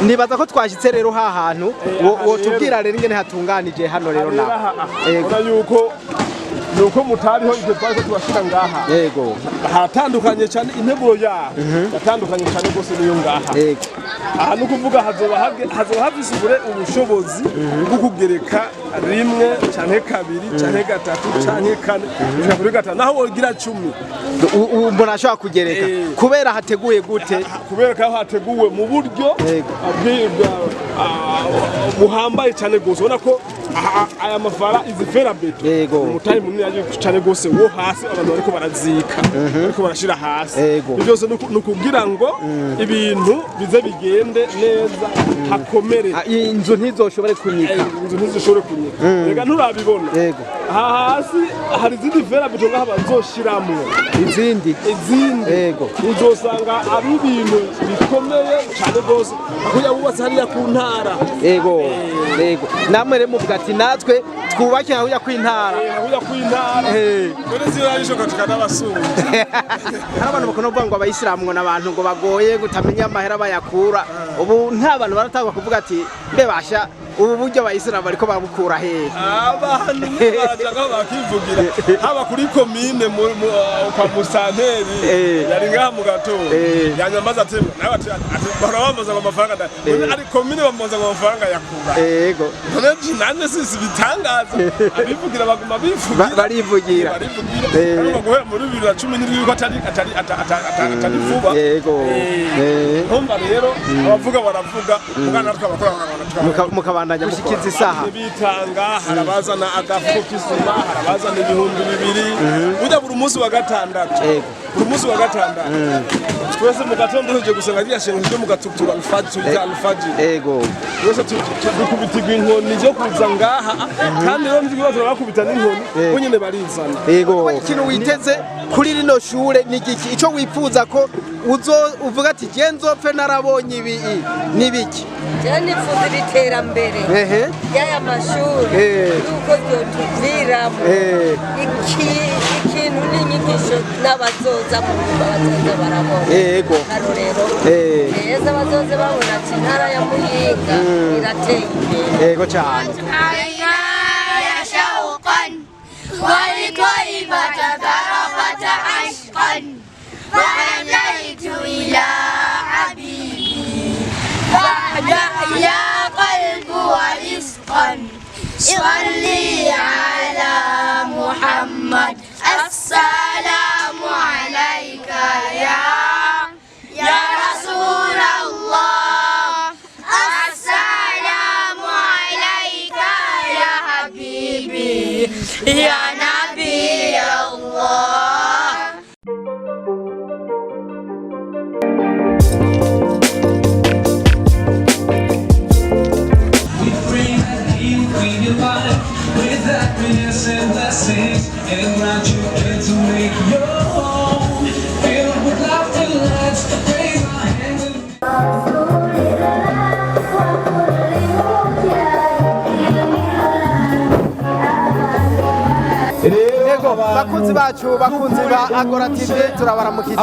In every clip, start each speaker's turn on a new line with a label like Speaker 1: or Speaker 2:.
Speaker 1: nibaza ko twashitse rero ha hantu wo tubwira rero ingene hatunganije hano rero na
Speaker 2: nuko mutariho ivyo twari ko tubashira ngaha
Speaker 1: yego
Speaker 2: hatandukanye cyane integuro yaho yatandukanye cyane gose niyo ngaha
Speaker 1: yego
Speaker 2: aha no kuvuga hazoba hafisubure ubushobozi bwo kugereka rimwe canke kabiri canke gatatu canke kane ushaka kuri gatanu naho wogira 10
Speaker 1: umuntu ashobora kugereka kubera hateguye gute
Speaker 2: kubera ko hateguwe mu buryo buhambaye cyane gose ubona ko aya mafara izifera beto umutayi munini yaje cyane gose wo hasi abantu bariko barazika bariko barashira hasi byose nukugira ngo ibintu bize bigende neza hakomere
Speaker 1: inzu ntizoshobore kunyika
Speaker 2: inzu ntizoshobore kunyika rega nturabibona hasi hari izindi fera beto ngaha bazoshiramwe
Speaker 1: izindi
Speaker 2: uzosanga ari ibintu bikomeye cyane gose akuya wubatse hariya ku ntara
Speaker 1: yego namwe rero muvuga ati natwe twubake aho kwintara
Speaker 2: dore zirarishoka tukanabasura
Speaker 1: hari abantu bakona kuvuga ngo abayisilamu n'abantu ngo bagoye gutamenya amahera bayakura ubu nta bantu baratangwa kuvuga ati mbe basha ubu buryo abayisilamu bariko babukura he
Speaker 2: abantu bajaga bakivugira haba kuri komine kwa musanteri yari ngaha mu gatondo yanyamaza ati nawe ati barabamaza amafaranga ari komine bamoza amafaranga yakura
Speaker 1: yego
Speaker 2: none nanje sisi bitangaza abivugira baguma bivugira
Speaker 1: barivugira
Speaker 2: guhera muri 2017 yuko atari vuba
Speaker 1: yego
Speaker 2: ntumva rero abavuga baravuga mugana twabakora
Speaker 1: mukabandanya mushikiza isaha
Speaker 2: bitanga harabazana agafu k'isima harabazana ibihumbi 2 ujya buri munsi wa gatandatu buri munsi wa gatandatu twese mu gatondo tuje gusanga ryashenje ryo mu gatutura alfaji
Speaker 1: yego
Speaker 2: twese dukubitirwa inkoni cyo kuza ngaha kandi rero nzibibazo bakubita n'inkoni bonyene barizana
Speaker 1: yego ikintu witeze kuri rino shure n'igiki ico wifuza ko uvuga ati je nzopfe narabonye ibi nibiki
Speaker 3: je nifuza iterambere yaya mashuri yuko ryotuviramo ikintu n'inyigisho n'abazoza mu bazoza barabona
Speaker 1: yego
Speaker 3: karorero neza bazoze babona ati ntara ya Muyinga irateye imbere
Speaker 1: yego cyane
Speaker 4: والكلمة ضربت عشقا وأنيت إلى حبيبي فاهدأ يا قلب ورزقا صلي على محمد السلام عليك يا رسول الله السلام عليك يا حبيبي يا نبي الله
Speaker 5: and blessings and grant you to make your home filled with laughter. Let's raise our hands and
Speaker 1: bakunzi bacu bakunzi ba Agora TV turabaramukije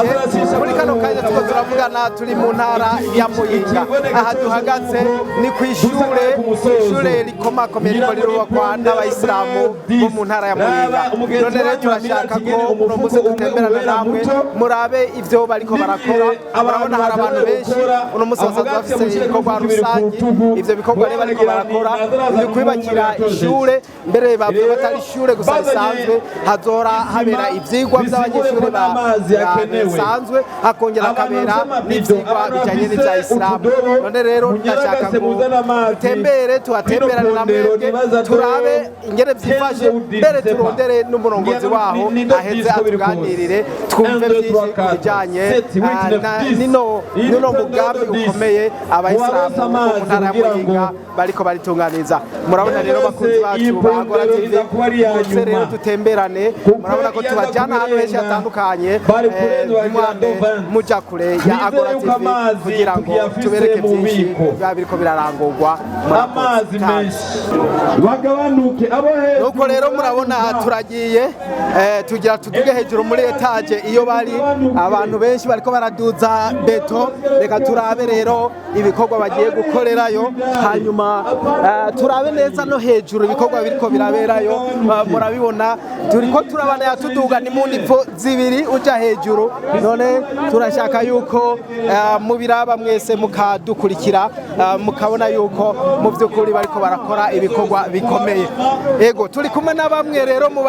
Speaker 1: muri kano kanya tuko turavugana turi mu ntara ya Muyinga aha duhagaze ni ku ishure rikomakomeye riko rirubakwa n'abayisilamu bo mu ntara ya Muyinga none rero turashaka ko uno munsi dutemberana namwe murabe ivyo bariko barakora murabona hari abantu benshi uno munsi basanzwe bafise ibikorwa rusange ivyo bikorwa rero bariko barakora ni kwibakira ishure mbere bavuga batari ishure gusa risanzwe hazora habera ivyigwa by'abanyeshuri basanzwe hakongera hakabera n'ivyigwa bijanye n'ivya Islam none rero ndashaka ngo tembere tuhatemberane na mwebwe turabe ingene vyifashe mbere turondere n'umurongozi waho aheze atuganirire twumve byinshi kubijanye nino mugambi ukomeye abayisilamu mu ntara ya Muyinga bariko baritunganiza murabona rero bakunzi bacu bagora TV rero dutemberane murabona ko tubajyana ahantu henshi hatandukanye muja kure ya Agora TV kugira ngo tubereke byinshi biba biriko birarangurwa
Speaker 6: amazi menshi bagabanuke abo hejuru.
Speaker 1: Nuko rero murabona turagiye tugira tuduge hejuru muri etage iyo bari abantu benshi bariko baraduza beto. Reka turabe rero ibikorwa bagiye gukorerayo, hanyuma turabe neza no hejuru ibikorwa biriko biraberayo. Murabibona turiko turabana yatuduga ni mu nivo zibiri uja hejuru, none turashaka yuko mubiraba mwese mukadukurikira mukabona yuko mu by'ukuri bariko barakora ibikorwa bikomeye. Ego turi kumwe na bamwe rero mu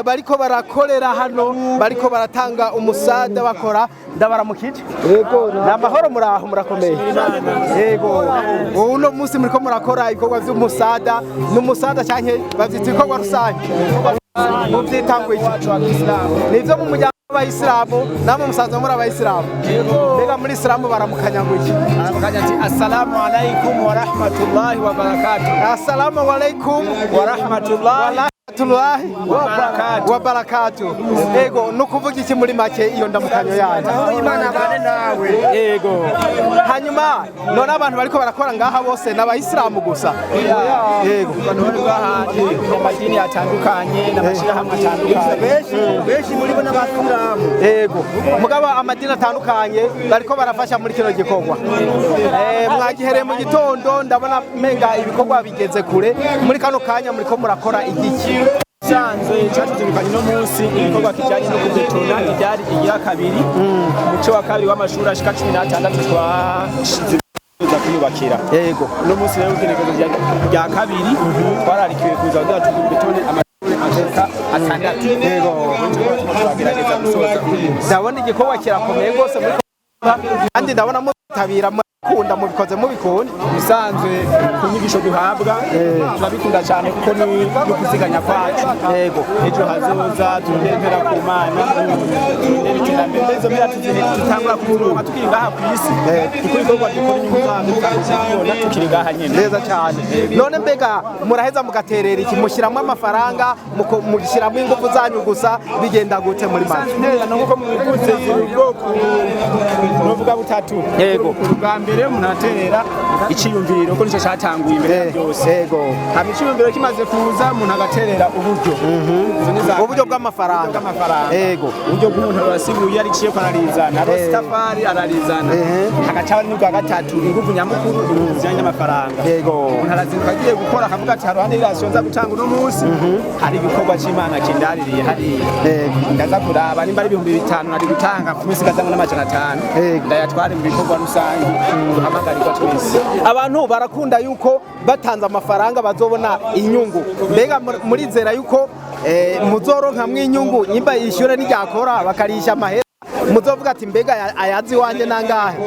Speaker 1: bariko barakorera hano, bariko baratanga umusada bakora. Ndabaramukije. Yego namahoro muraho murakomeye. Yego uno musi muriko murakora ibikorwa by'umusada n'umusada canke bavyita ibikorwa rusange muvyitangwe nivyo mu muryango w'abayisilamu namwe musanzwe muri abayisilamu. Mbega muri isilamu baramukanya ngwiki? Baramukanya ati assalamu alaikum wa rahmatullahi wa barakatuh. Assalamu alaikum wa rahmatullahi wa barakatuh. Ego nukuvuga iki muri make iyo ndamukanyo yanyu? Imana bane nawe. Ego hanyuma none abantu bariko barakora ngaha bose n'abayisilamu gusa? Ego abantu bari ngaha mu madini atandukanye n'amashirahamwe atandukanye, benshi muri bo n'abasilamu. Ego mugabo amadini atandukanye bariko barafasha muri kino gikorwa. Mwagihereye mu gitondo ndabona menga ibikorwa bigeze kure, muri kano kanya muriko murakora igiki? Sanzwe cyatuzirikanye no munsi ibikorwa kijanye no kubetona ibyari igira kabiri muco wa kabiri w'amashuri ashika 16 twashize kuyubakira. Yego no munsi rero ugenekezo rya kabiri twararikiwe kuza kugira tubetone amashuri ashika atandatu. Yego turagerageza gusoza. Ndabona igikorwa kirakomeye gose muri kandi ndabona mutabira kunda mubikoze mubikunda bisanzwe ku nyigisho duhabwa turabikunda cyane kuko ni kuziganya kwacu. Yego ejo hazoza turembera ku Mana n'iterambere zo mira tutangura kuronka tukiri ngaha ku isi kuko ikorwa dukora inyungu zacu tukiri ngaha nyene neza cyane. None mbega muraheza mugaterera iki? Mushyiramo amafaranga mugishyiramo ingufu zanyu gusa bigenda gute muri Mana? Nuko mubikunze ubwoko novuga butatu. Yego mbere munaterera iciyumviro ko nico cyatanguye imbere byose. Yego hama iciyumviro kimaze kuza umuntu agaterera uburyo bw'amafaranga. Yego uburyo bw'umuntu arasibuye ari ciye kanarizana rostafari ararizana agacawa n'ubwa gatatu ingufu nyamukuru ziyanya amafaranga. Yego umuntu arazinduka agiye gukora akavuga ati haruhande y'irasiyo nza gutanga uno munsi hari ibikorwa c'Imana kindaririye hari ndaza kuraba nimba ari 5,000 nari gutanga ku minsi gazango n'500 ndayatwara mu bikorwa rusange. Abantu barakunda yuko batanze amafaranga bazobona inyungu. Mbega murizera yuko muzoronka mwinyungu nyimba yishyure n'iryakora bakarisha amahera muzovuga ati mbega ayazi wanje nangahe?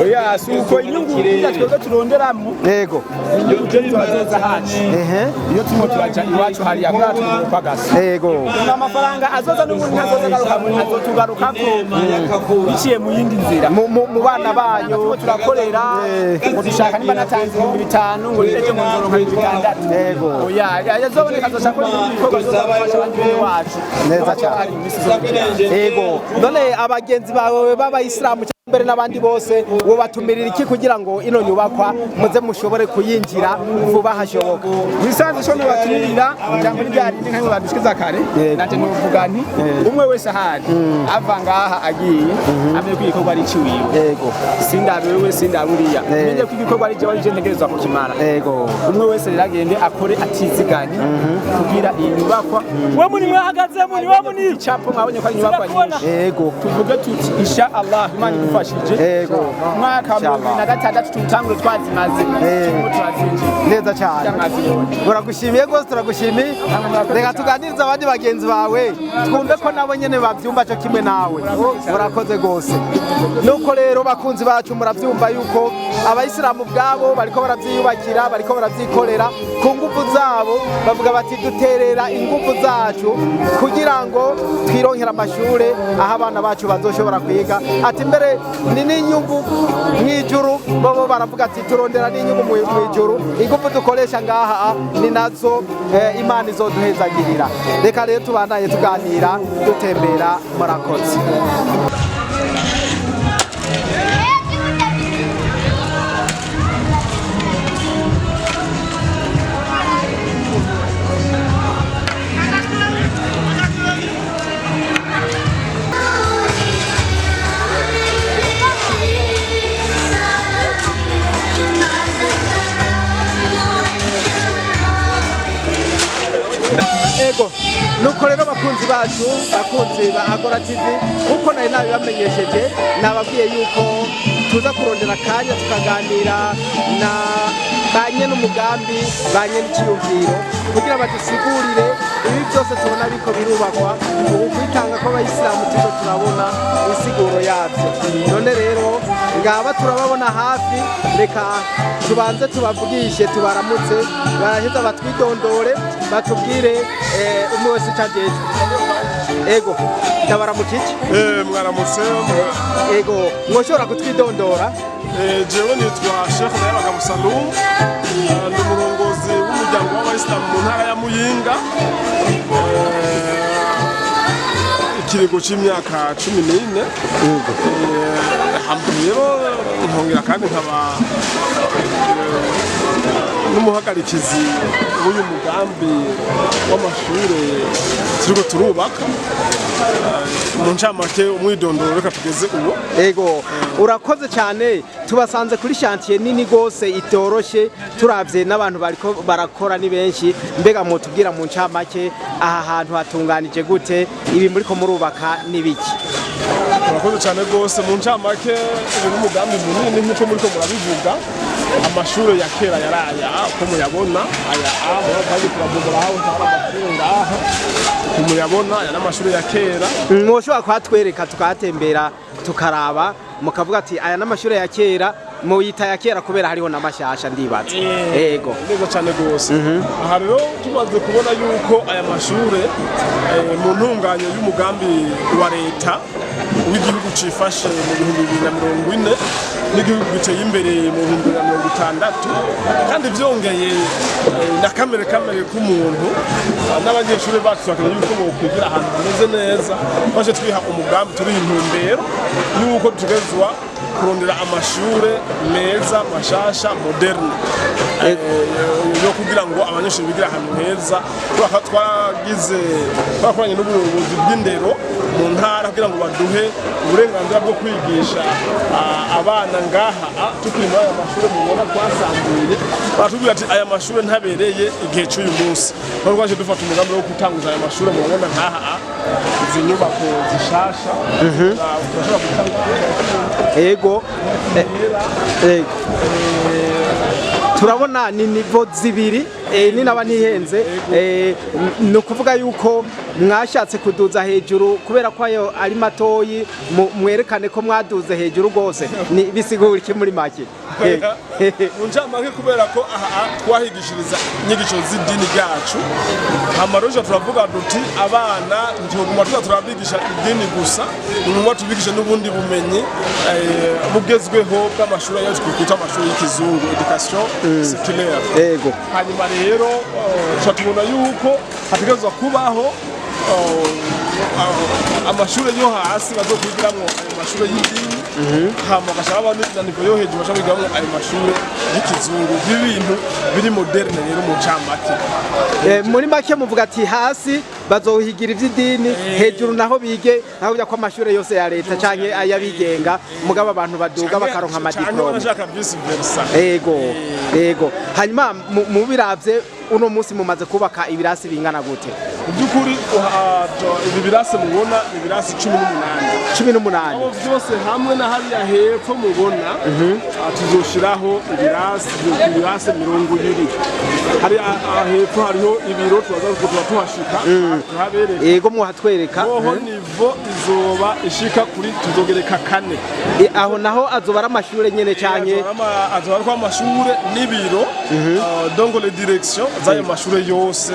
Speaker 1: Oya suko inyungu twebwe turonderamo. Yego inyungu tuzoza haci iyo tumo turaja iwacu hari yakatu kwagasa. Yego amafaranga azoza n'umuntu azoza garuka ko iciye mu yindi nzira mu bana banyu turakorera ngo dushaka nimba natanze 5,000 ngo ejo mu nzoronka 6. Yego oya yazoboneka azoshaka ibikorwa bizofasha abandi bacu neza cyane. Yego none abagenzi bawe b'abayisilamu mbere n'abandi bose wo batumirira iki kugira ngo ino nyubakwa muze mushobore kuyinjira vuba hashoboka? Bisanzwe cyo batumirira cyangwa ryari nka badushikiza kare nanje nuvuga nti umwe wese ahari ava ngaha agiye amenye kwikorwa ari ciwiwe. Yego sindabe wewe sindaburiya menye kwikorwa ari je wanje ntegerezwa kukimara. Yego umwe wese riragende akore atiziganye kugira iyi nyubakwa we muri mwahagaze muri wa muri chapo mwabonye ko nyubakwa nyinshi. Yego tuvuge tuti insha Allah Imana idufashije. Yego mwaka wa 2006 tutangure twazimaze neza cyane. Uragushimiye gose turagushimiye. Reka tuganiriza abandi bagenzi bawe twumve ko nabo nyene bavyumva cyo kimwe nawe. Urakoze gose. Nuko rero bakunzi bacu muravyumva yuko abayisilamu bwabo bariko baravyiyubakira bariko baravyikorera ku ngufu zabo bavuga bati duterera ingufu zacu kugira ngo twironkera amashure aho abana bacu bazoshobora kwiga. Ati mbere ni n'inyungu mw'ijuru bobo baravuga ati turondera n'inyungu mw'ijuru ingufu dukoresha ngaha ni nazo Imana izoduhezagirira reka rero tubandanye tuganira dutembera murakoze Ego nuko rero bakunzi bacu bakunzi ba Agora TV uko nari nabibamenyesheje nababwiye yuko tuza kurondera akanya tukaganira na banye n'umugambi banye n'ikiyumviro kugira badusigurire ibi byose tubona biko birubakwa ubu kwitanga ko abayisilamu tuko turabona insiguro yabyo none rero ngaba turababona hafi reka tubanze tubavugishe tubaramutse baraheza batwidondore batubwire umwe wese cyageje ego ndabaramukije
Speaker 2: mwaramutse
Speaker 1: ego mwoshobora kutwidondora
Speaker 2: jewe nitwa Sheikh ry'agatangaza Salum ndi umurongozi w'umuryango w'abayisilamu mu ntara ya Muyinga ikirego c'imyaka 14 rero nkongera kandi nkaba n'umuhagarikizi w'uyu mugambi w'amashure turiko turubaka mu ncamake umwidondoro reka tugeze uwo
Speaker 1: ego urakoze cyane tubasanze kuri chantier nini gose itoroshe turavye n'abantu bariko barakora ni benshi mbega mu tubwira mu ncamake aha hantu hatunganije gute ibi muri ko murubaka nibiki
Speaker 2: urakoze cyane gose mu ncamake ubu n'umugambi munini nk'uko muri ko murabivuga amashure ya kera yaraya ko muyabona aya kandi turavuga aho amashure ngaha muyabona aya n'amashure ya kera
Speaker 1: mwoshobora kuhatwereka tukahatembera tukaraba mukavuga ati aya n'amashure ya kera muyita ya kera kubera hariho n'amashasha ndibaza ego
Speaker 2: neza cyane gose aha rero tumaze kubona yuko aya mashure mu ntunganyo y'umugambi wa leta w'igihugu cifashe mu 2040 n'igihugu giteye imbere mu 2060 kandi vyongeye na kamere k'umuntu n'abanyeshuri bacu bakwiye yuko bokwigira ahantu hameze neza baje twiha umugambi turi intumbero yuko tugezwa kurondera amashure meza mashasha moderne yo kugira ngo abanyeshuri bigira ahantu heza twakoranye n'ubuyobozi bw'indero mu ntara kugira ngo baduhe uburenganzira bwo kwigisha abana ngaha tukiri muri aya mashure mubona twasambuye baratubwira ati aya mashure ntabereye igihe cy'uyu munsi none twaje dufata umugambi wo gutanguza aya mashure mubona ngaha izi nyubako zishasha turashobora gutanga
Speaker 1: ego turabona ni nivo zibiri ni naba ntihenze ni ukuvuga yuko mwashatse kuduza hejuru kubera ko ayo ari matoyi mwerekane ko mwaduze hejuru rwose bisigura iki muri make
Speaker 2: mu ncamake kubera ko aha twahigishiriza inyigisho z'idini ryacu amaroja turavuga duti abana ntituguma turabigisha idini gusa nguma tubigisha n'ubundi bumenyi bugezweho bw'amashuri yacu twita amashuri y'ikizungu education séculaire
Speaker 1: ego
Speaker 2: hanyuma rero tubona yuko hategerezwa kubaho amashuri yo hasi bazokwigiramwo ayo mashuri y'idini hama gashaba na nivo yo hejuru bashaka kwigiramwo ayo mashuri y'ikizungu y'ibintu biri moderne rero mu ncamake
Speaker 1: muri make muvuga ati hasi bazohigira ivy'idini hejuru naho bige naho bya ko amashuri yose ya leta canke ayabigenga mugaba abantu baduga bakaronka amadiplome ego hanyuma mu biravye uno munsi mumaze kubaka ibirasi bingana gute
Speaker 2: byukuri ibi birasi mubona ibirasi 18 abo byose hamwe na hariya hepfo mubona tuzoshiraho ibirasi 20 hari hepfo hariho ibiro tuba tuhashika tuhabereka
Speaker 1: ego muhatwereka
Speaker 2: oho nivo izoba ishika kuri tuzogereka 4
Speaker 1: aho naho azoba ari amashure nyene canke
Speaker 2: azoba ari amashure n'ibiro donc les directions z'ayo mashure yose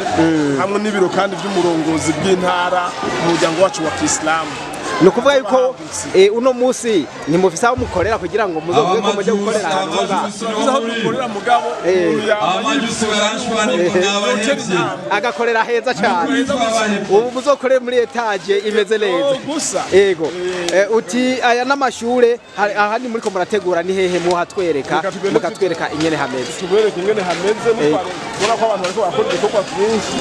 Speaker 2: hamwe n'ibiro kandi by'umurongozi bw'intara mu muryango wacu wa Kiislamu
Speaker 1: ni ukuvuga yuko uno munsi ni mufise aho mukorera kugira ngo muzovuge ko mujye gukorera ahantu
Speaker 2: aho dukorera mugabo
Speaker 1: agakorera heza cyane ubu muzokorera muri etage imeze neza yego uti aya n'amashure ahandi muri ko murategura ni hehe muhatwereka mukatwereka ingene hameze
Speaker 2: tubereka ingene hameze mukora ko abantu bariko bakora ibikorwa byinshi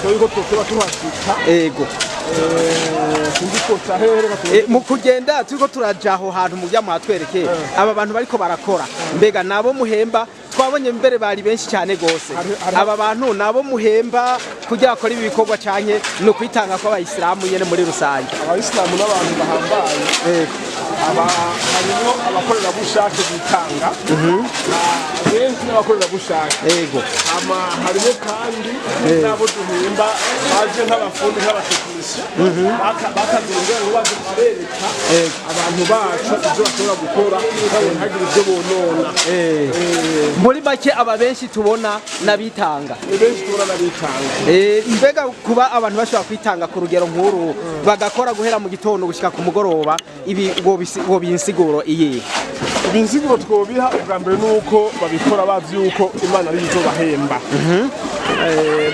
Speaker 2: ariko tukaba tuhashika
Speaker 1: yego mu kugenda turiko turaja aho hantu mu byamwatwereke aba bantu bariko barakora mbega nabo muhemba twabonye mbere bari benshi cyane gose aba bantu nabo muhemba kugira akora ibi bikorwa cyane no kwitanga kwa abayisilamu nyene muri rusange
Speaker 2: abayisilamu n'abantu bahambaye harimo abakorera bushake bitanga benshi n'abakorera bushake
Speaker 1: yego
Speaker 2: harimo kandi nabo duhemba baje nk'abafundi nk'abatekinisiye bakazengera ngo baze barereka abantu bacu ibyo bashobora gukora babona hagira ibyo bonona
Speaker 1: muri make aba benshi tubona nabitanga mbega kuba abantu bashobora kwitanga ku rugero nkuru bagakora guhera mu gitondo gushika ku mugoroba ibi ngo binsiguro iyihe
Speaker 2: ibinsiguro twobiha ubwa mbere nuko babikora bazi yuko Imana ari izo bahemba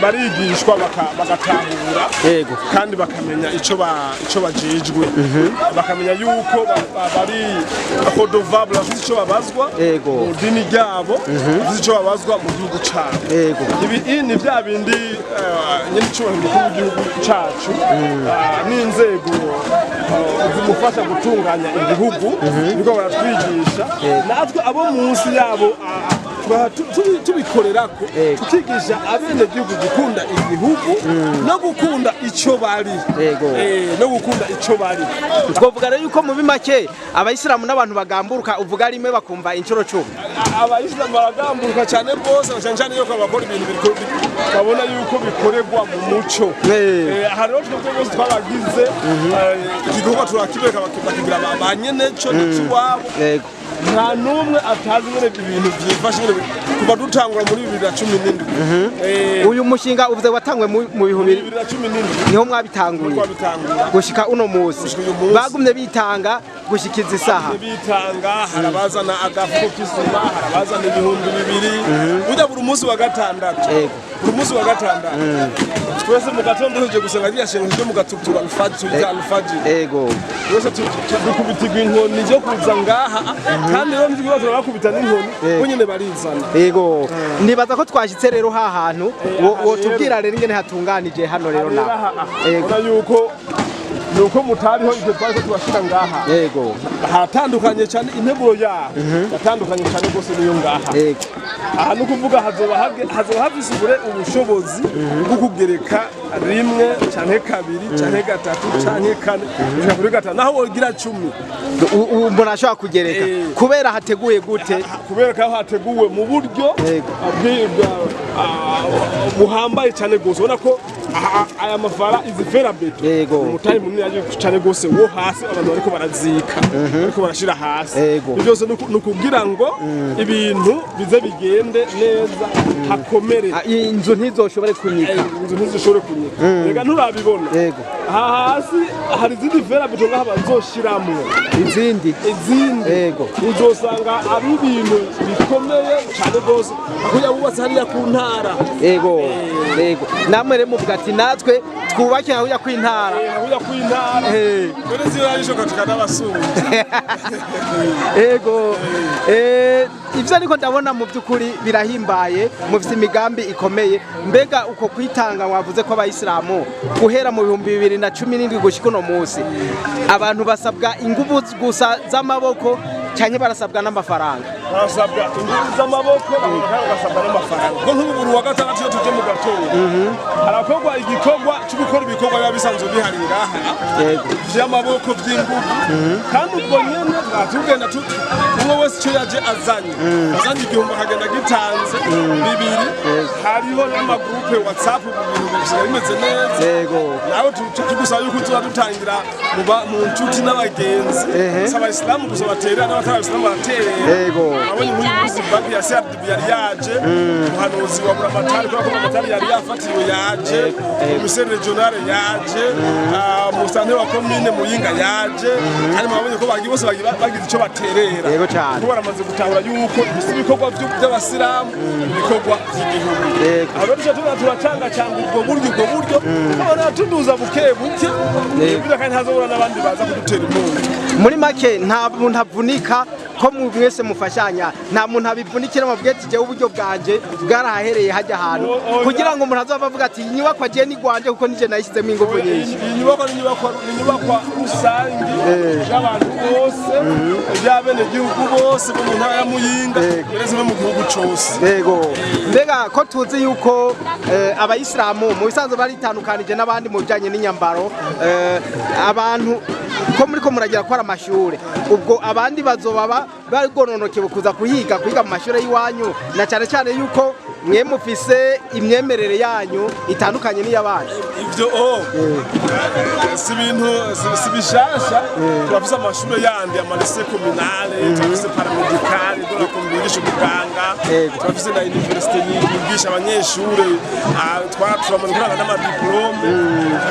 Speaker 2: barigishwa bagatahura
Speaker 1: yego
Speaker 2: kandi bakamenya ico bajejwe bakamenya yuko bari affordable bafite ico babazwa
Speaker 1: yego
Speaker 2: mu dini ryabo bafite ico babazwa mu gihugu cabo
Speaker 1: yego
Speaker 2: ibi ni bya bindi nyine cyubahiro mu gihugu cacu n'inzego zimufasha gutunganya igihugu niko baratwigisha natwe abo munsi yabo tubikorerako tukigisha abene gihugu gukunda igihugu no gukunda ico bari no gukunda ico bari
Speaker 1: twovuga rero yuko mu bimake abayisilamu n'abantu bagamburuka uvuga rimwe bakumva incuro 10
Speaker 2: abayisilamu baragamburuka cyane bose cyane yuko abakora ibintu babona yuko bikorerwa mu muco hari rero twebwe bose twaragize igikorwa turakibeka bakigira abanyene cyo n'ikiwabo nta numwe atazi ngene ibintu byifashe kuva dutangura muri 2017
Speaker 1: uyu mushinga uvuze watangwe mu 2017 niho mwabitanguye gushika uno munsi bagumye bitanga gushikiza isaha
Speaker 2: bitanga harabazana agafuko k'isima harabazana ibihumbi 2 ujya buri munsi wa gatandatu buri munsi wa gatandatu twese mu gatondo tuje gusenga ryashenje cyo mu gatutura alfaji
Speaker 1: yego
Speaker 2: twese dukubitirwa inkoni cyo kuza ngaha kandi rero nzi ko bakubita n'inkoni bonyene barizana
Speaker 1: yego nibaza ko twashitse rero ha hantu wo tubwira rero ingene hatunganije hano rero na
Speaker 2: yego yuko nuko mutariho ibyo twaje tubashira ngaha
Speaker 1: yego
Speaker 2: hatandukanye cyane integuro yaho yatandukanye cyane gose niyo ngaha
Speaker 1: yego
Speaker 2: aha no kuvuga hazoba hafisubure ubushobozi bwo kugereka rimwe cyane kabiri cyane gatatu cyane kane kuri gatanu naho wogira 10
Speaker 1: umuntu ashobora kugereka kubera hateguye gute
Speaker 2: kubera ko hateguwe mu buryo buhambaye cyane gose ubona ko aya mafara izifera beto
Speaker 1: yego
Speaker 2: umutayi munini yaje cyane gose wo hasi abantu bariko barazika bariko barashira hasi byose nukugira ngo ibintu bize bigende neza hakomere
Speaker 1: inzu ntizoshobore kunyika
Speaker 2: inzu ntizoshobore kunyika rega nturabibona
Speaker 1: yego
Speaker 2: hasi hari izindi vera beto ngaha bazoshiramwe
Speaker 1: izindi yego
Speaker 2: uzosanga ari ibintu bikomeye cyane gose kuya bubatse hariya ku ntara
Speaker 1: yego yego namwe rero muvuga ati natwe twubake aho kwintara
Speaker 2: dore zirarisho katukana abasumba
Speaker 1: yego ivyo ariko ndabona mu byukuri birahimbaye mufite imigambi ikomeye mbega uko kwitanga wavuze ko abayisilamu guhera mu 2017 gushika uno munsi abantu basabwa ingufu gusa z'amaboko cyane barasabwa n'amafaranga
Speaker 2: barasabwa ingufu z'amaboko barasabwa n'amafaranga ko nk'uburu wa gatandatu cyo tuje mu gatondo harakorwa igikorwa cyo gukora ibikorwa biba bisanzwe bihari ngaha by'amaboko by'ingufu kandi ubwo nyene batugenda umwe wese cyo yaje azanye igihumbi akagenda gitanze bibiri hariho n'amagroupe WhatsApp mu bintu bishaka bimeze neza nawe tugusaba yuko tuza dutangira mu nshuti n'abagenzi abayisilamu gusa batera n'abatari abayisilamu baraterera abonye muri banki ya CRDB yari yaje umuhanuzi wa buramatari kubera ko buramatari yari yafatiwe yaje komiseri regionale yaje musitanteri wa komine Muyinga yaje kandi mwabonye ko bagiye bose bagize icyo baterera
Speaker 1: yego cyane
Speaker 2: kuko baramaze gutahura yuko ibikorwa by'abasilamu ibikorwa by'igihugu abo rero turacanga ubwo buryo abana tuduza buke buke kandi hazobora n'abandi baza kudutera impundu
Speaker 1: muri make nta muntu avunika ko mwese mufashanya nta muntu abivunikira mubwiye ati jewe uburyo bwanje bwarahahereye hajya ahantu kugira ngo umuntu azava avuga ati inyubako agiye ni gwanje kuko nije nayishyizemo ingufu nyinshi
Speaker 2: inyubako rusangi y'abantu bose y'abene gihugu bose mu ntara ya Muyinga bereze no mu gihugu cyose
Speaker 1: yego mbega ko tuzi yuko abayisilamu mu bisanzwe baritandukanije n'abandi mu bijanye n'inyambaro abantu ko muri ko muragira ko ari amashure ubwo abandi bazoba bagononoke kuza kwiga mu mashure y'iwanyu na cyane cyane yuko mwe mufise imyemerere yanyu itandukanye n'iy'abandi
Speaker 2: ivyo si bintu si bishasha turafise amashure yandi amalise communale turafise paramedicale dora kumbigisha ubuganga turafise na université yigisha abanyeshure twamanuka n'amadiplome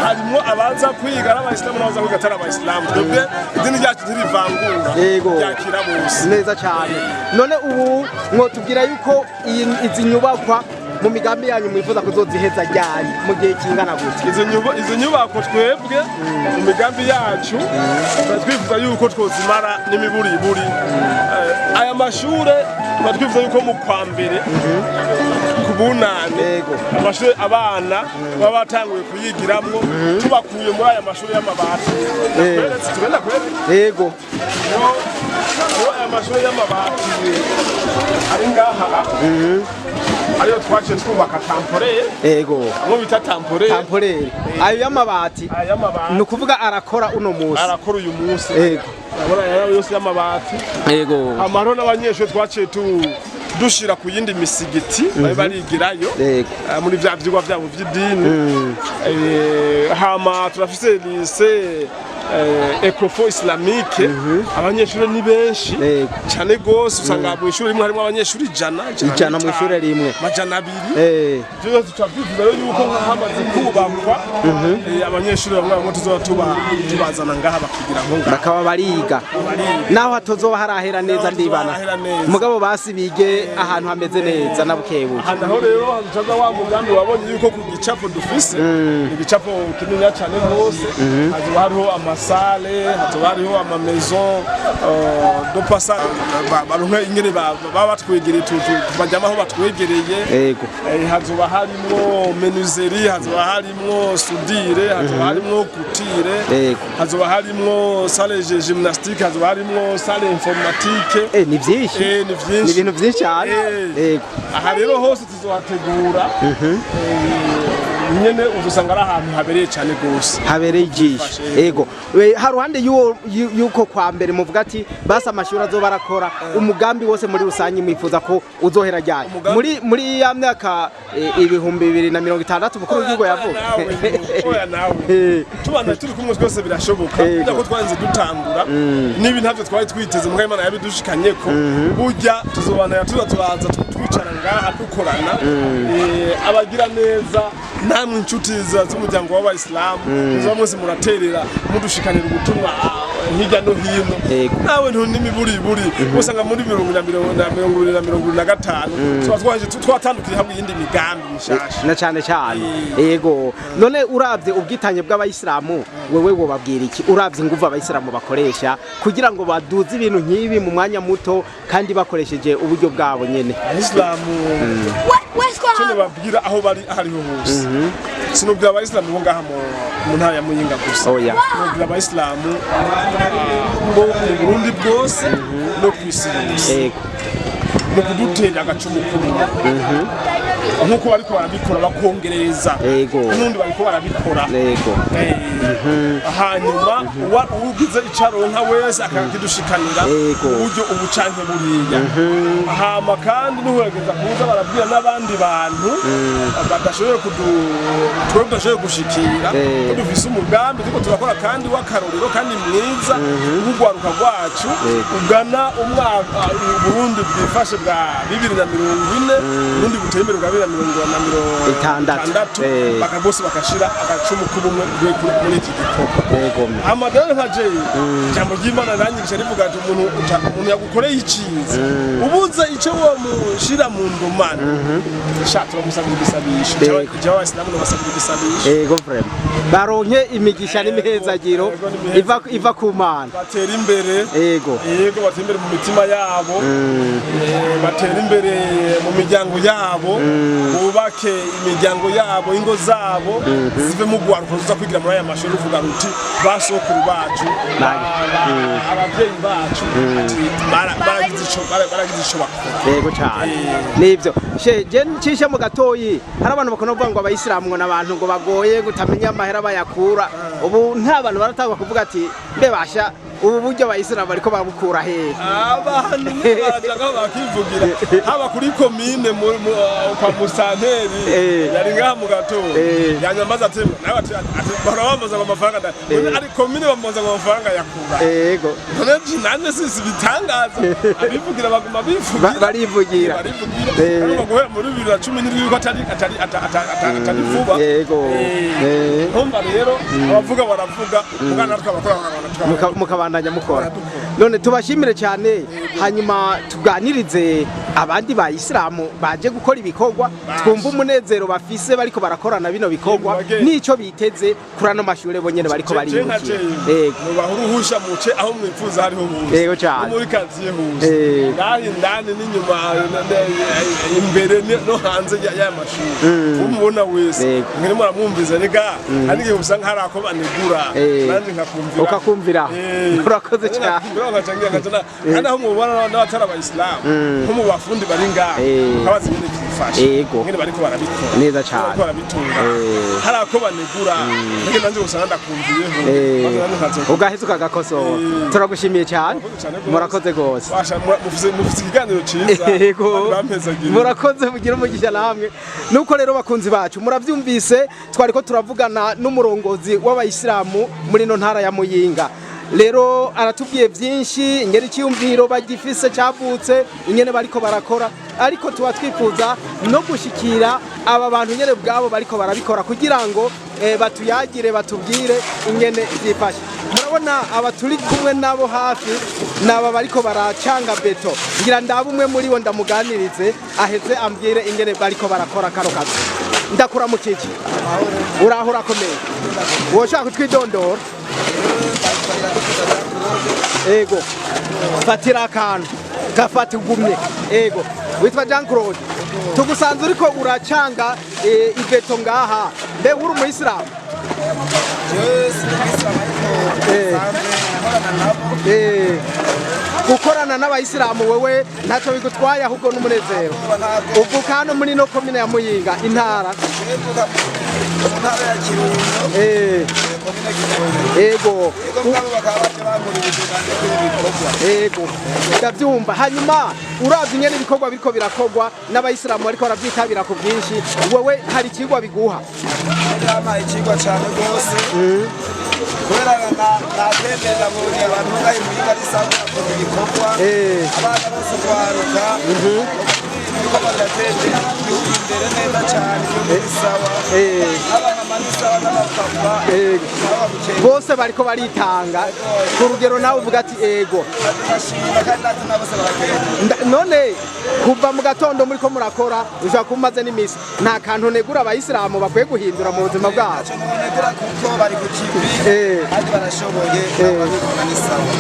Speaker 2: harimo abaza kwiga n'abayisilamu n'abaza kwiga atari abayisilamu twebwe idini ryacu ntirivangura ryakira bose
Speaker 1: neza cyane none ubu mwotubwira yuko izi nyubakwa mu migambi yanyu mwifuza kuzoziheza ryari mu gihe kingana gute
Speaker 2: izo nyubako twebwe mu migambi yacu twifuza yuko twozimara n'imiburiburi aya mashure twifuza yuko mu kwa mbere ku bunane amashure abana baba batanguye kuyigiramwo tubakuye muri aya mashure y'amabati tugenda kwere
Speaker 1: yego
Speaker 2: aya mashure y'amabati ari ngaha ariyo twaciye twubaka tamporere
Speaker 1: yego
Speaker 2: amo bita tamporere
Speaker 1: ayo y'amabati ni ukuvuga arakora uno munsi
Speaker 2: arakora uyu munsi
Speaker 1: yego
Speaker 2: abona yayo yose y'amabati
Speaker 1: yego
Speaker 2: amaro n'abanyeshuri twaciye dushira ku yindi misigiti barigirayo muri vya vyigwa vyabo vy'idini hama turafise lycée Ecofo islamique abanyeshuri ni benshi cyane gose usanga mu ishuri rimwe harimo abanyeshuri ijana
Speaker 1: mu ishuri rimwe
Speaker 2: majana abiri byo tutavuga yuko hamaze kubakwa abanyeshuri bamwe tubazana ngaha bakigira ngo
Speaker 1: bakaba bariga naho hatozoba harahera neza ndibana mugabo basi bige ahantu hameze neza na bukebuke
Speaker 2: naho rero nzaza wa mugambi wabonye yuko ku gicapo dufise igicapo kinini cyane rwose hazoba hariho sale hatubariho ama maison do passage baronka ingene baba batwegereye tubajyamaho batwegereye
Speaker 1: yego
Speaker 2: hazoba harimo menuiserie hazoba harimo soudure hazoba harimo couture hazoba harimo salle de gymnastique hazoba harimo salle informatique
Speaker 1: ni byinshi ni ibintu byinshi cyane
Speaker 2: yego aha rero hose tuzohategura nyene uzosanga ari ahantu habereye cyane gose
Speaker 1: habereye ijisho yego haruhande yuko kwa mbere muvuga ati basa amashuri azoba arakora umugambi wose muri rusanyi mwifuza ko uzohera ryari muri ya myaka 2060 mukuru w'igihugu yavuga
Speaker 2: oya nawe tubana turi kumwe twese birashoboka kuko ko twanze dutangura nibi ntavyo twari twiteze mugaye Imana yabidushikanye ko burya tuzobana tuzaza twicara ngaha dukorana abagira neza namwe inshuti z'umuryango w'abayisilamu muzo mwese muraterera mudushikanira ubutumwa hirya no hino nawe n'imiburiburi usanga muri 2025 twatandukira hamwe yindi migambi mishasha
Speaker 1: na cyane yego none uravye ubwitanye bw'abayisilamu wewe wobabwira iki uravye nguva abayisilamu bakoresha kugira ngo baduze ibintu nk'ibi mu mwanya muto kandi bakoresheje uburyo bwabo nyene
Speaker 2: abayisilamu cyo babwira aho bari ahariho hose sinubwira abayisilamu bo ngaha mu ntara ya Muyinga gusa nubwira abayisilamu bo mu Burundi bwose no kwisi yose no kudutera agacumu kumwe nkuko bariko barabikora bakongereza n'undi bariko barabikora hanyuma ugize icaronka wese akakidushikanira uburyo ubucanke buriya hama kandi nuhegeza kuza barabwira n'abandi bantu badashoboye tudashoboye gushikira dufise umugambi tuko turakora kandi w'akarorero kandi mwiza ubugwaruka rwacu ugana umwaka Burundi bwifashe bwa 2040 urundi buteye imbere bwa 2060 bakabose bakashira agacumu kubumwe muri iki gikorwa amadore nkaje jambo ry'Imana nanyirisha rivuga ati umuntu yagukoreye iciza ubuza ico wo mushira mu ndumana shatwa musabira igisabisho jawa abasilamu basabira igisabisho
Speaker 1: vraiment baronke imigisha n'imihezagiro iva ku Mana
Speaker 2: batera imbere batera imbere mu mitima yabo batera imbere mu miryango yabo bubake imiryango yabo ingo zabo zive mu gwaruko tuza kwigira muri aya mashuri uvuga ruti basokuru bacu abavyeyi bacu baragize ico bakora
Speaker 1: cyane nivyo je cishe mu gatoyi hari abantu bakona kuvuga ngo abayisilamu ngo nabantu ngo bagoye gutamenya amahera bayakura ubu nta bantu baratangwa kuvuga ati mbe basha ubu buryo abayisilamu bariko babukura he
Speaker 2: abantu bajaga bakivugira haba kuri komine kwa musanteri yari ngaha mu gatoyi yanyamaza ati nawe ati barabamaza amafaranga ari komine bamuza amafaranga yakura none nanje sisi bitangaza abivugira baguma bivugira
Speaker 1: barivugira
Speaker 2: guhera muri 2017 yuko atari vuba ntumva rero abavuga baravuga mugana twabakora
Speaker 1: mukabandanya mukora none tubashimire cyane hanyuma tuganirize abandi bayisilamu baje gukora ibikorwa twumva umunezero bafise bariko barakorana bino bikorwa nico biteze kurano mashure bonyene bariko bari
Speaker 2: bahuruhusha muce aho mwifuza hariho hose
Speaker 1: cyane
Speaker 2: muri kaziye hose ndani n'inyuma imbere no hanze ya mashuri umubona wese ngene muramwumviza rega hari igihe usanga hari ako banegura nanje nkakumvira
Speaker 1: ukakumvira urakoze cyane
Speaker 2: kandi aho mubona n'abatari abayisilamu nko mu bafundi bari ngaho kabazi nyine byifashe ngene bariko barabikora
Speaker 1: neza cyane
Speaker 2: bariko barabitunga hari ako banegura ngene nanje usanga ndakumviyeho
Speaker 1: ugaheza ukagakosora turagushimiye cyane murakoze gose
Speaker 2: mufise ikiganiro ciza
Speaker 1: murakoze mugira umugisha namwe nuko rero bakunzi bacu muravyumvise twariko turavugana n'umurongozi w'abayisilamu muri no ntara ya Muyinga rero aratubwiye byinshi ingene icyumviro bagifise cyavutse ingene bariko barakora ariko tuba twifuza no gushikira aba bantu nyene bwabo bariko barabikora kugira ngo batuyagire batubwire ingene byifashe murabona aba turi kumwe nabo hafi naba bariko baracanga beto ngira ndabumwe muri bo ndamuganirize aheze ambwire ingene bariko barakora karo kazi ndakura mu kiki urahora komeye woshaka kutwidondora fatira akantu gafata ugumye witwa Jean Claude tugusanze uriko uracanga ibeto ngaha mbe uri umuyisilamu gukorana n'abayisilamu wewe ntacyo bigutwaye ahubwo n'umunezero uvuka hano muri no komine ya Muyinga intara ndabyumva hanyuma uravye ingene ibikorwa biriko birakorwa n'abayisilamu bariko baravyitabira ku bwinshi wewe hari ikigwa biguha
Speaker 7: ikigwa cyane rwose kubera natemberera muri abantu bari muri Garissa bakora ibikorwa abana bose kwaruka ibikorwa byateje igihugu imbere neza cyane muri sawa abana sawa n'abapapa
Speaker 1: bose bariko baritanga ku rugero nawe uvuga ati ego none kuva mu gatondo muri ko murakora uja kumaze n'imisi nta kantu negura abayisilamu bakwiye guhindura mu buzima bwabo
Speaker 7: kuko bari gukibi kandi barashoboye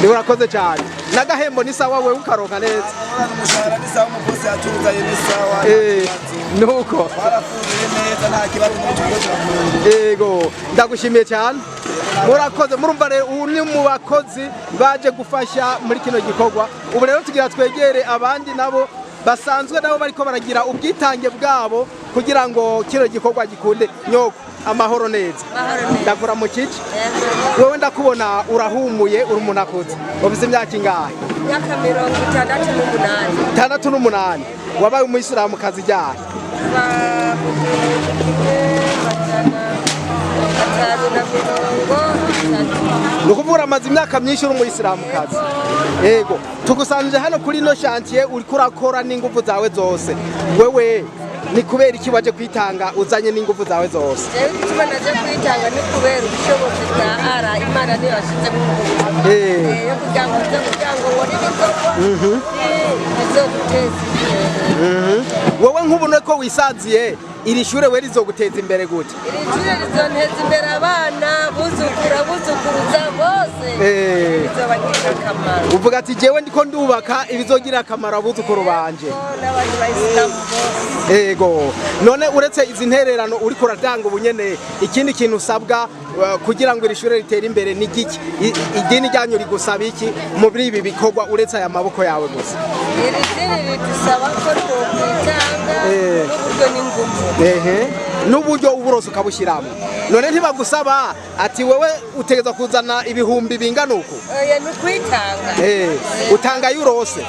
Speaker 1: ni urakoze cyane n'agahembo ni sawa wewe ukaronka neza
Speaker 7: umushahara ni sawa umukozi atuzanye ni sawa
Speaker 1: nuko
Speaker 7: barafuye neza nta kibazo n'icyo
Speaker 1: ego ndagushimiye cyane murakoze murumva rero ubu ni mu bakozi baje gufasha muri kino gikorwa ubu rero tugira twegere abandi nabo basanzwe nabo bariko baragira ubwitange bwabo kugira ngo kino gikorwa gikunde nyoko amahoro neza ndakura mu kici wewe ndakubona urahumuye uri umuntu akuze ufite imyaka ingahe
Speaker 3: imyaka 68
Speaker 1: 68 wabaye umuyisilamu kazi jyahe ni ukuvuga amaze imyaka myinshi uri umuyisilamukazi. Yego tugusanze hano kuri ino chantier uriko urakora n'ingufu zawe zose, wewe ni kubera iki waje kwitanga uzanye n'ingufu zawe zose?
Speaker 3: Icyo naje kwitanga ni kubera ubushobozi bwa ara Imana niyo yashize mu muntu yo kugira ngo ngore ibikorwa bizoduteza imbere.
Speaker 1: Wowe nk'ubu ko wisaziye iri shure we rizoguteza imbere gute?
Speaker 3: Iri shure rizonteza imbere abana buzukuruza bose bizobagirira akamaro.
Speaker 1: Uvuga ati jewe ndiko ndubaka ibizogira akamaro abuzukuru banje
Speaker 3: n'abandi bayisilamu bose.
Speaker 1: Yego none uretse izi ntererano uriko uratanga ubunyene ikindi kintu usabwa kugira ngo iri shure ritere imbere ni giki? Idini ryanyu rigusaba iki muri ibi bikorwa uretse aya maboko yawe gusa?
Speaker 3: Iri dini ridusaba ko twokwitanga n'uburyo n'ingufu.
Speaker 1: N'uburyo uburoso ukabushyiramo. None ntibagusaba ati wewe utegeza kuzana ibihumbi bingana uko?
Speaker 3: Oya nukwitanga.
Speaker 1: Utanga ayurose.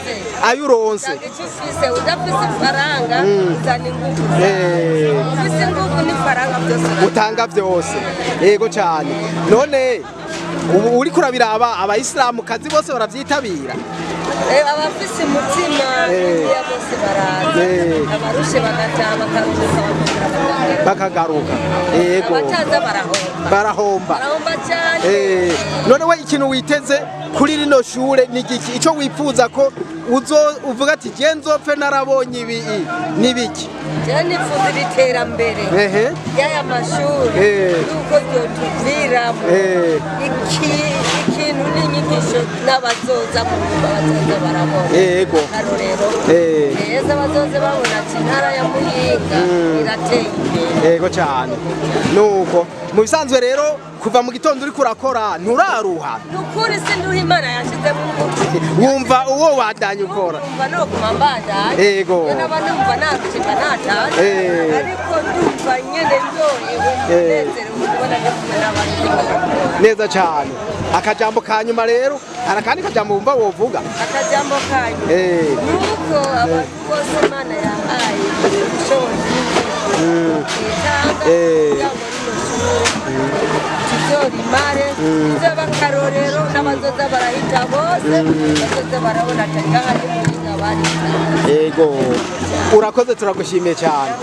Speaker 1: Ayuronse.
Speaker 3: Ufise udafise ifaranga uzana ingufu. Ufise ingufu n'ifaranga byose
Speaker 1: utanga byose. Yego cyane. None ubu uri kurabiraba abayisilamu kazi bose baravyitabira.
Speaker 3: Abafise umutima ya bose baraza. Abarushe bagataha
Speaker 1: bakagaruka. Yego.
Speaker 3: Abataza barahomba cyane.
Speaker 1: None we ikintu witeze kuri rino shure ni giki? Ico wifuza ko uvuga ati je nzopfe narabonye ibi nibiki?
Speaker 3: Je nifuza ibiterambere y'aya mashuri yuko ryotuviramo ikintu n'inyigisho n'abazoza mu bazoza barabona.
Speaker 1: Yego
Speaker 3: Karorero neza bazoze babona ati intara ya Muyinga irateye imbere.
Speaker 1: Yego cyane. Nuko mu bisanzwe rero kuva mu gitondo uri kurakora nturaruha?
Speaker 3: Nukuri sinduha Imana yashize mu mutima.
Speaker 1: Wumva uwo wadanye ukora?
Speaker 3: Umva no kumambandanye.
Speaker 1: Yego.
Speaker 3: N'abandi umva nakishika nataje. Ariko ndumva nyene ndyohewe nezerewe kubona kumwe n'abandi.
Speaker 1: Neza cyane. Akajambo kanyuma rero arakandi kajambo wumva wovuga?
Speaker 3: Akajambo kanyuma nuko abantu bose Imana yahaye ubushobozi tuzorimare tuzoba akarorero n'abazoza barahita bose bazoza barabona atagaha n'Imuyinga bari.
Speaker 1: Yego urakoze turagushimiye cyane.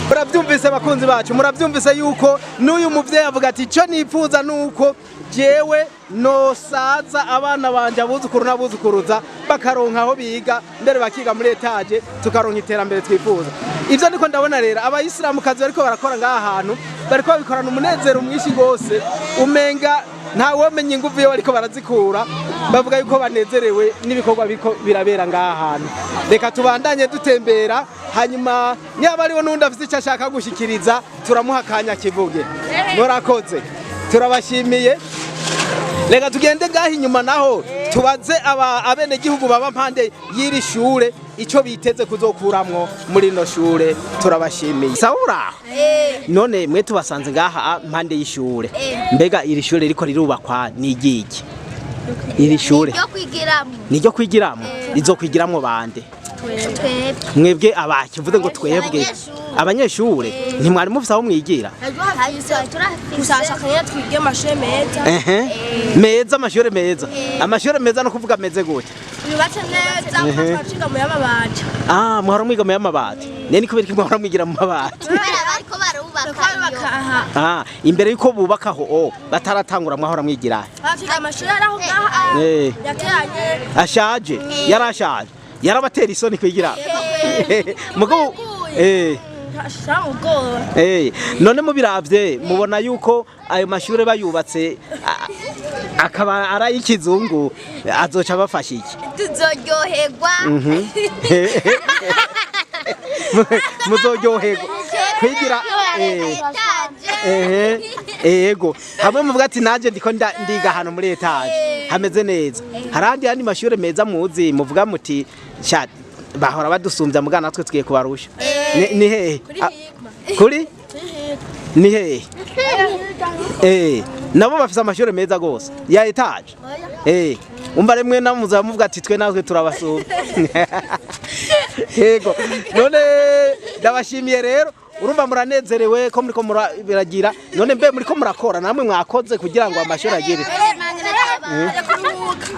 Speaker 1: Murabyumvise bakunzi bacu, murabyumvise yuko n'uyu muvyeyi avuga ati ico nifuza nuko jewe nosaza abana banje abuzukuru n'abuzukuruza bakaronka aho biga mbere bakiga muri etage tukaronka iterambere twifuza. Ivyo niko ndabona rero abayisilamu kazi bariko barakora ngaha hantu bariko babikorana umunezero mwinshi gose umenga ntawe menye ingufu yo bariko barazikura bavuga yuko banezerewe n'ibikorwa biko birabera ngaha hantu. Reka tubandanye dutembera hanyuma nyaba ariho n'undi afite icyo ashaka gushikiriza turamuha akanya kivuge. Murakoze turabashimiye. Reka tugende ngaho inyuma naho tubaze abene gihugu baba mpande y'iri shure ico biteze kuzokuramwo muri no shure. Turabashimiye. Saura none mwe tubasanze ngaha mpande y'ishure, mbega iri shure riko rirubakwa ni igiki? Iri shure niryo kwigiramo rizokwigiramwo bande? Mwebwe abaki uvuze ngo twebwe abanyeshure ntimwari mufite aho mwigira? Meza amashure meza. Amashure meza no kuvuga meze gute?
Speaker 4: Yubatse neza twaciga mu y'amabati.
Speaker 1: Muhora mwiga mu y'amabati. Neni kubera kimwe muhora mwigira mu mabati?
Speaker 4: Bariko barubaka.
Speaker 1: Imbere yuko bubakaho bataratangura mwahora mwigira.
Speaker 4: Baciga amashuri araho ngaha yateranye.
Speaker 1: Ashaje, yarashaje. Yarabatera isoni kwigira. Mugo none mubiravye mubona yuko ayo mashure bayubatse akaba arayikizungu azoca bafasha iki?
Speaker 4: Tuzoryoherwa.
Speaker 1: Muzoryoherwa kwigira yego hamwe muvuga ati naje ndiko ndiga hano muri etage hameze neza. Harandi yandi mashure meza muzi muvuga muti sha bahora badusumbya mugana natwe twiye kubarusha? Ni hehe? Kuri? Ni hehe? Nabo bafise amashure meza gose ya etage. Umva remwe namuza muvuga ati twe natwe turabasumba. Yego none ndabashimiye rero urumva muranezerewe ko muriko murabiragira none mbe muriko murakora namwe mwakoze kugira ngo amashuri agere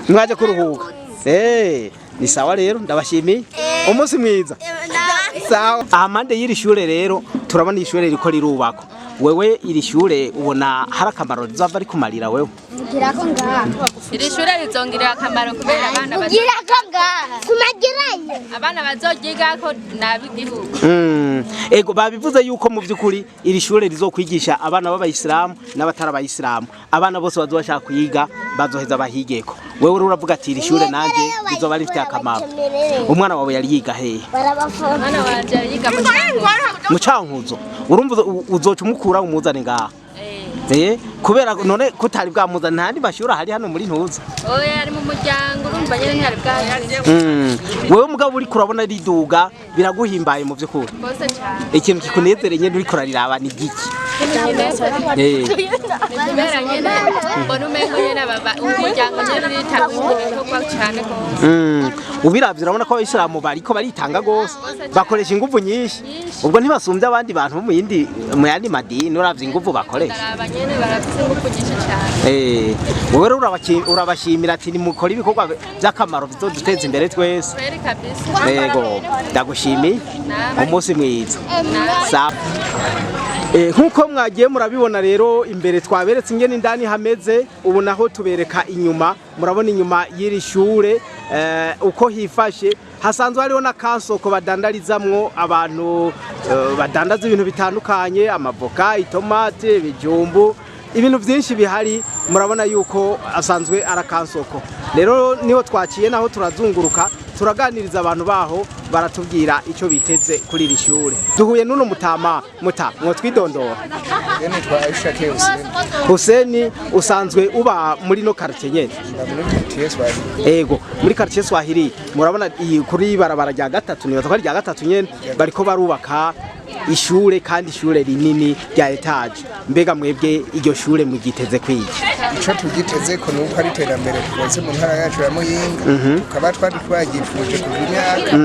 Speaker 1: mwaje kuruhuka ni sawa rero ndabashimiye umunsi mwiza sawa amande y'iri shure rero turabona ishure riko rirubako wewe iri shure ubona hari akamaro rizava ari kumarira wewe
Speaker 8: ngira ko ngaha
Speaker 3: iri shure rizongirira akamaro kubera abana
Speaker 8: ngira ko ngaha kumagirayo
Speaker 3: abana bazogiga ko nabigihugu
Speaker 1: ego babivuze yuko mu byukuri iri shure rizokwigisha abana b'abayisilamu n'abatara abayisilamu abana bose bazobashaka kwiga bazoheza bahigeko wewe uravuga ati iri shure nanje rizoba rifite akamaro umwana wawe yari yiga hehe
Speaker 3: umwana wanje yari yiga
Speaker 1: mu Cankuzo urumva uzoca umukura umuzane ngaha kubera none kutari bwamuzana ntandi bashura hari hano muri ntuza
Speaker 3: oya ari mu muryango urumva nyene ntari bwahari
Speaker 1: wewe mugabo uri kurabona riduga biraguhimbaye mu byukuri
Speaker 3: bose cyane
Speaker 1: ikintu kikunezereye uri kurariraba ni giki
Speaker 3: kubera nyene mbona umengo nyene baba umuryango nyene uritabira ibikorwa cyane gose
Speaker 1: ubiravye urabona ko abayisilamu bariko baritanga gose bakoresha inguvu nyinshi ubwo ntibasumbye abandi bantu bo mu yandi madini uravye inguvu bakoresha
Speaker 3: abanyene barafise inguvu nyinshi cyane
Speaker 1: wowe urabashimira ati nimukora ibikorwa by'akamaro bizoduteza imbere twese yego ndagushimiye umunsi mwiza sawa nkuko mwagiye murabibona rero imbere twaberetse ingene indani hameze ubu naho tubereka inyuma murabona inyuma y'iri shure uko hifashe hasanzwe hariho na kansoko badandarizamwo abantu badandaza ibintu bitandukanye amavoka itomate ibijumbu ibintu byinshi bihari murabona yuko asanzwe arakansoko rero niho twaciye naho turazunguruka turaganiriza abantu baho baratubwira icyo biteze kuri iri shure duhuye n'uno mutama mwo twidondora Huseni usanzwe uba muri no quartier nyene ego muri quartier Swahili murabona kuri barabara rya gatatu niyo twari rya gatatu nyene bariko barubaka ishure kandi ishure rinini rya etage mbega mwebwe iryo shure mugiteze kwiki
Speaker 9: ico tugiteze ko nuko ari terambere twose mu ntara yacu ya Muyinga tukaba twari twagifuje kuvyimyaka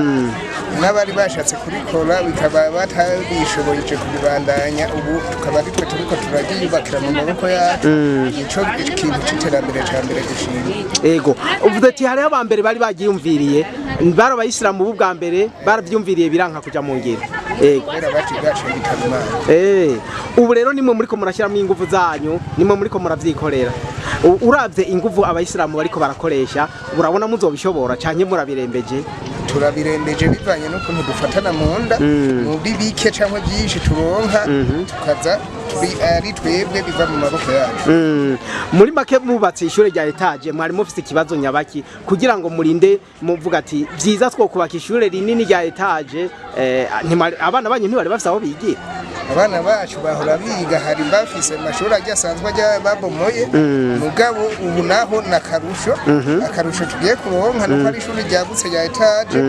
Speaker 9: n'abari bashatse kurikora bikaba batabishoboye kubibandanya ubu tukaba bitwe turiko turagiyubakira mu maboko yacu ico kintu c'iterambere ca mbere gishimye
Speaker 1: ego uvuze ati hari abambere bari bagiyumviriye baro abayisilamu b'ubwa mbere baravyumviriye biranka kuja mu ngiro ego ubu rero nimwe muriko murashyiramo ingufu zanyu nimwe muriko muravyikorera uravye ingufu abayisilamu bariko barakoresha urabona muzobishobora canke murabirembeje
Speaker 9: turabirembeje bivanye n'ukuntu dufatana mu nda muri bike canke byinshi turonka tukaza ari twebwe biva mu maboko yacu
Speaker 1: muri make mubatse ishure rya etage mwari mufite ikibazo nyabaki kugira ngo murinde muvuga ati byiza two kubaka ishure rinini rya etage abana banyu ntibari bafite aho bigira
Speaker 9: abana bacu bahora biga hari bafise amashuri ajya asanzwe ajya babomoye mugabo ubu naho akarusho tugiye kuronka nuko ari ishuri ryagutse rya etage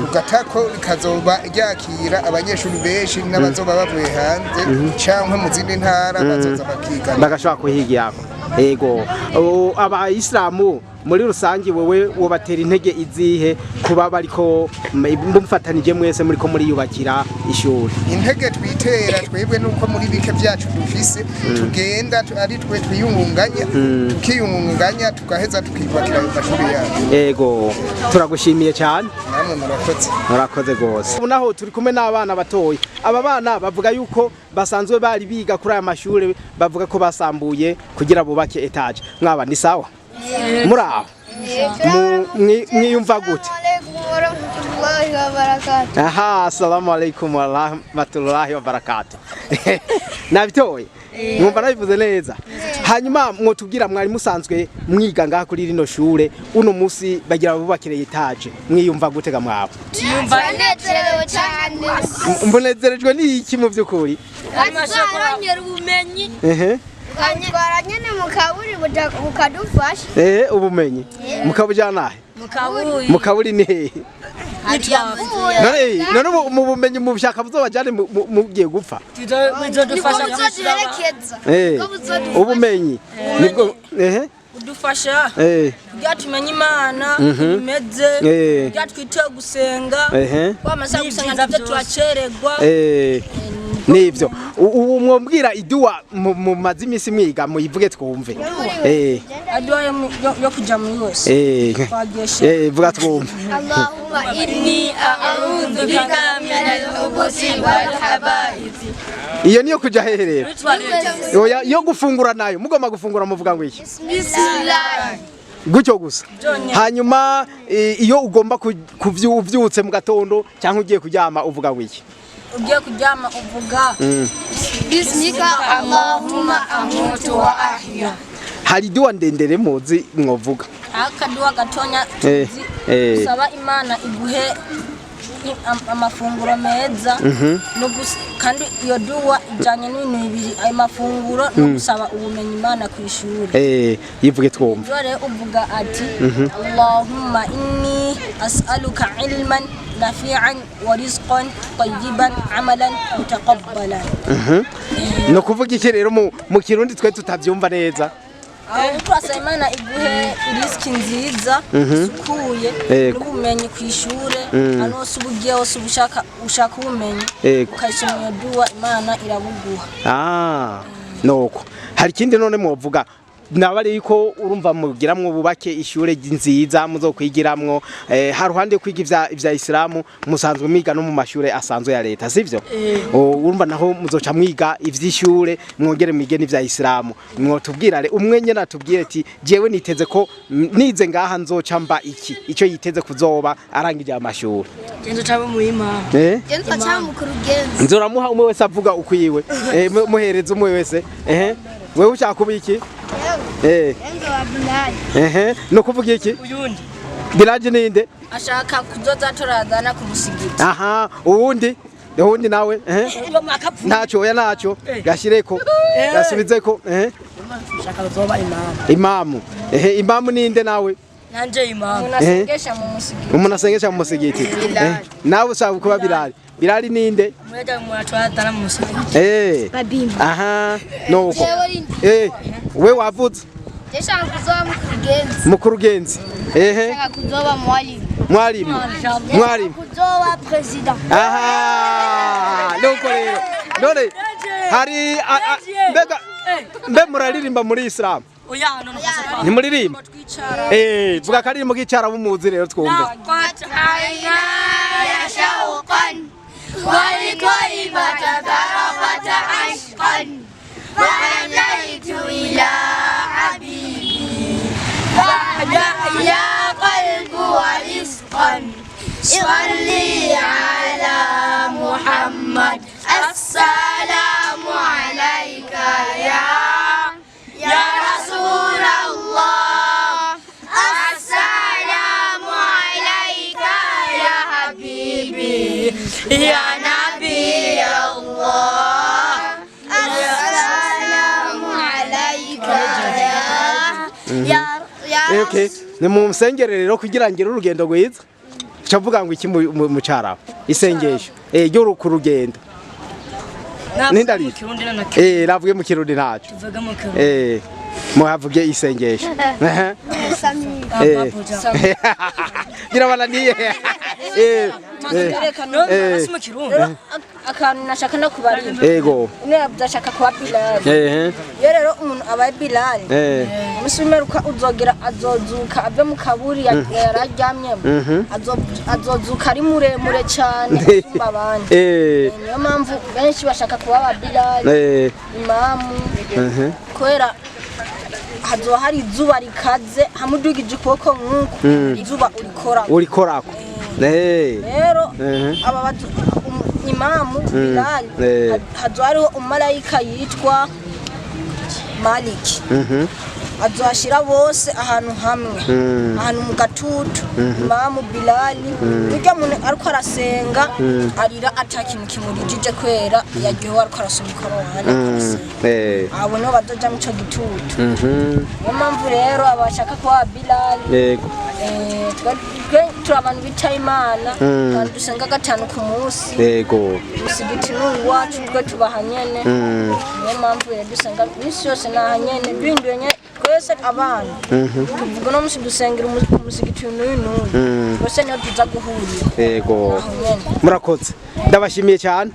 Speaker 9: tugatako rikazoba ryakira abanyeshuri benshi n'abazoba bavuye hanze cyangwa mu zindi ntara bazoza bakiga
Speaker 1: bagashobora kuhigira ego abayisilamu muri rusange wewe wobatera intege izihe kuba bariko mumfatanije mwese muriko muri yubakira ishuri
Speaker 9: intege twitera twebwe nuko muri bike byacu dufise tugenda ari twe twiyungunganya tukiyungunganya tukaheza tukibakira amashuri yacu
Speaker 1: ego turagushimiye cyane
Speaker 9: namwe
Speaker 1: murakoze gose ubu naho turi kumwe n'abana batoyi aba bana bavuga yuko basanzwe bari biga kuri aya mashuri bavuga ko basambuye kugira bubake etage mwaba ni sawa muraho mwiyumva gute aha assalamu alaikum wa rahmatullahi wa barakatuh nabitoye mwumva nabivuze neza hanyuma mwotubwira mwari musanzwe mwiga ngaha kuri rino shure uno musi bagira bubakire etage mwiyumva gute ga mwabo
Speaker 8: yumva nezerewe cyane
Speaker 1: mbonezerejwe n'iki mu byukuri
Speaker 8: amashakora ubumenyi kanyitwara nyene mukaburi bukadufasha
Speaker 1: ubumenyi mukabujana mukaburi ni hehe none mu bumenyi mu bushaka buzobajane mugiye gupfa ubumenyi nibwo
Speaker 10: udufasha byatumenye imana imeze byatwite gusenga wamaze gusenga ndavyo twaceregwa
Speaker 1: nivyo umwobwira iduwa mu mazimisi mwiga muyivuge twumve
Speaker 10: adua yo kuja muri yose
Speaker 1: twageshe vuga twumve
Speaker 8: Allahumma inni a'udhu bika minal khubuthi wal khaba'ith.
Speaker 1: Iyo niyo kuja hehe rero yo gufungura nayo mugoma gufungura muvuga ngo iki
Speaker 8: Bismillah.
Speaker 1: Gutyo gusa hanyuma iyo ugomba kuvyutse mu gatondo cyangwa ugiye kuryama uvuga ngo iki
Speaker 10: ugiye kuryama uvuga
Speaker 8: Bismika Allahumma amutu wa ahya.
Speaker 1: Hari duwa ndendere muzi mwovuga
Speaker 10: akaduwa gatonya usaba Imana iguhe amafunguro meza kandi iyo duwa ijanye n'ibintu bibiri ayo mafunguro no gusaba ubumenyi Imana kw'ishure
Speaker 1: yivuge twumva
Speaker 10: dore uvuga ati Allahumma inni as'aluka ilman nafi'an wa rizqan tayyiban amalan mutaqabbalan
Speaker 1: no kuvuga iki rero mu kirundi twe tutavyumva neza
Speaker 10: Turasaba Imana iguhe iriski nziza isukuye n'ubumenyi kw'ishure hano hose ubugiye hose ushaka ubumenyi ukayisoma iyo duwa Imana irabuguha
Speaker 1: noko hari ikindi none mwovuga nabari yuko urumva mugiramwo bubake ishure nziza muzokwigiramwo haruhande kwiga ivya Islamu musanzwe mwiga no mu mashure asanzwe ya leta sivyo urumva naho muzoca mwiga ivy'ishure mwongere mwige n'ivya Islamu mwotubwirare umwe nyene atubwire ati jewe niteze ko nize ngaha nzoca mba iki ico yiteze kuzoba arangije amashure
Speaker 10: genzo cabe muhima
Speaker 8: Genzo cha mukurugenzi
Speaker 1: nzoramuha umwe wese avuga ukwiwe muhereza umwe wese wewe ushaka kubiki
Speaker 8: Genzo wa Bilal
Speaker 1: no kuvuga iki
Speaker 10: uyundi
Speaker 1: Bilal ninde
Speaker 10: ashaka kuzoza turazana ku musigiti
Speaker 1: uwundi nawe ntaco oya naco gashireko gasubizeko
Speaker 10: ashaka kuzoba
Speaker 1: imamu imamu ninde nawe
Speaker 10: nanje imamu unasengesha mu musigiti
Speaker 1: umuntu asengesha mu musigiti nawe ushaka kuba Bilal ninde
Speaker 10: mweja mwatwatana mu musigiti
Speaker 1: babimba noko we wavuze
Speaker 8: Ndashaka kuzoba
Speaker 1: mukurugenzi
Speaker 8: Ndashaka kuzoba
Speaker 1: mwalimu
Speaker 8: kuzoba president
Speaker 1: noko rero none hari mbe muraririmba muri Islam ni muririmba vuga kari mu gicara bumuzi rero twumve
Speaker 8: ya shauqan walqaibata darafata ashqan وحنيت إلى حبيبي فاهدأ يا قلب ورزقا صلي على محمد السلام عليك يا رسول الله السلام عليك يا حبيبي يا نبي الله
Speaker 1: Okay ni mu msengere rero kugira ngire urugendo rwiza cavuga ngo iki mu cara isengesho ryo ku rugendo nindari ravuge mu kirundi ntaco muhavuge isengesho birabananiye
Speaker 10: akantu nashaka no kubarira
Speaker 1: yego
Speaker 10: ndashaka kuba Bilal rero umuntu aba Bilal umusimeruka azozuka ave mu kaburi yararyamyemo azozuka ari muremure cyane asumba abandi niyo mpamvu benshi bashaka kuba ba Bilal imamu kwera hazo hari izuba rikaze hamudugije ukuboko nk'uko izuba
Speaker 1: urikorako
Speaker 10: rero aba imamu Bilal hazo hariho umumarayika yitwa Maliki azohashira bose ahantu hamwe ahantu mu gatutu imamu Bilal burya muntu ariko arasenga arira atakintu kimurijije kwera yaryohewe ariko arasoma Korani abo nibo bazoja mu ico gitutu niyo mpamvu rero abashaka kuba Bilal turi abantu bicaye Imana kandi dusenga gatanu ku munsi musigiti n'uwacu twe tubaha nyene niyo mpamvu rero dusenga iminsi yose naha nyene duhinduye nyene twese abana tuvuga no musi dusengera umusigiti n'uyu twese niyo tuza guhurira
Speaker 1: murakoze ndabashimiye cyane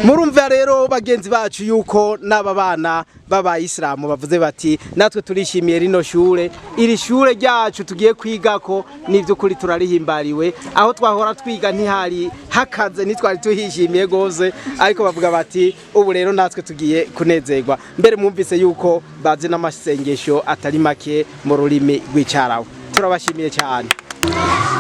Speaker 1: murumva rero bagenzi bacu yuko n'aba bana b'abayisilamu bavuze bati natwe turishimiye rino shure, iri shure ryacu tugiye kwigako n'ivy'ukuri turarihimbariwe, aho twahora twiga ntihari hakaze ntitwari tuhishimiye gose, ariko bavuga bati ubu rero natwe tugiye kunezerwa. Mbere mwumvise yuko bazi n'amasengesho atari make mu rurimi rw'Icarabu. Turabashimiye cyane.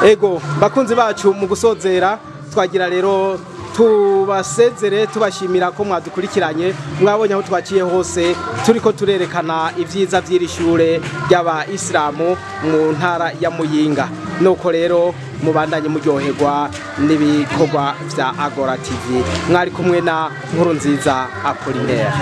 Speaker 1: Ego bakunzi bacu, mu gusozera twagira rero tubasezere tubashimira ko mwadukurikiranye, mwabonye aho twaciye hose turiko turerekana ivyiza vy'iri shure ry'abayisilamu mu ntara ya Muyinga. Nuko rero mubandanye muryoherwa n'ibikorwa vya Agora TV. Mwari kumwe na Nkurunziza Apollinaire.